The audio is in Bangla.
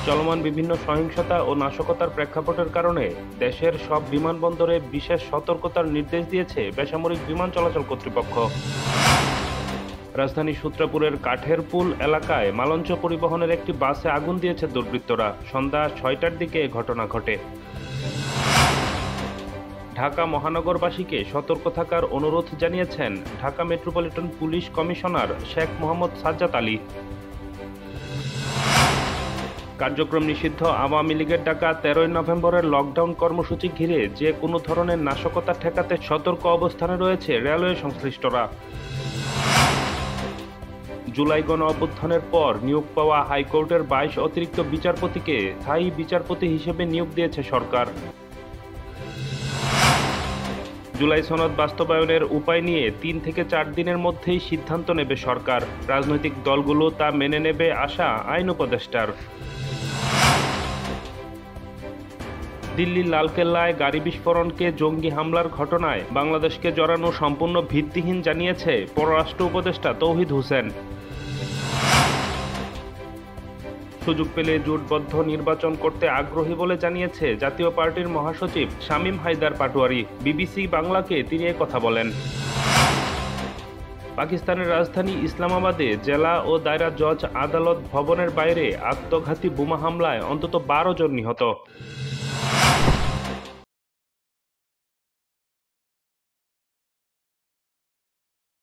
চলমান বিভিন্ন সহিংসতা ও নাশকতার প্রেক্ষাপটের কারণে দেশের সব বিমানবন্দরে বিশেষ সতর্কতার নির্দেশ দিয়েছে বেসামরিক বিমান চলাচল কর্তৃপক্ষ। রাজধানী সূত্রাপুরের কাঠের পুল এলাকায় মালঞ্চ পরিবহনের একটি বাসে আগুন দিয়েছে দুর্বৃত্তরা। সন্ধ্যা 6টার দিকে ঘটনা ঘটে। ঢাকা মহানগরবাসীকে সতর্ক থাকার অনুরোধ জানিয়েছেন Dhaka metropolitan police commissioner Sheikh Mohammad Sajjad Ali. কার্যক্রম নিষিদ্ধ আওয়ামী লীগের ডাকা 13 নভেম্বরের লকডাউন কর্মসূচি ঘিরে যে কোনো ধরনের নাশকতা ঠেকাতে সতর্ক অবস্থানে রয়েছে রেলওয়ে সংশ্লিষ্টরা। জুলাই গণ অভ্যুত্থানের পর নিয়োগ পাওয়া হাইকোর্টের 22 অতিরিক্ত বিচারপতিকে স্থায়ী বিচারপতি হিসেবে নিয়োগ দিয়েছে সরকার। জুলাই সনদ বাস্তবায়নের উপায় নিয়ে 3 থেকে 4 দিনের মধ্যেই সিদ্ধান্ত নেবে সরকার। রাজনৈতিক দলগুলো তা মেনে নেবে আশা আইন উপদেষ্টার। দিল্লির লালকেল্লায় গাড়ি বিস্ফোরণকে জঙ্গি হামলার ঘটনায় বাংলাদেশকে জড়ানো সম্পূর্ণ ভিত্তিহীন জানিয়েছে পররাষ্ট্র উপদেষ্টা তৌহিদ হোসেন। সুযোগ পেলে জোটবদ্ধ নির্বাচন করতে আগ্রহী বলে জানিয়েছে জাতীয় পার্টির মহাসচিব শামীম হায়দার পাটোয়ারি। বিবিসি বাংলাকে তিনি কথা বলেন। পাকিস্তানের রাজধানী ইসলামাবাদে জেলা ও দায়রা জজ আদালত ভবনের বাইরে আত্মঘাতী বোমা হামলায় অন্তত 12 জন নিহত।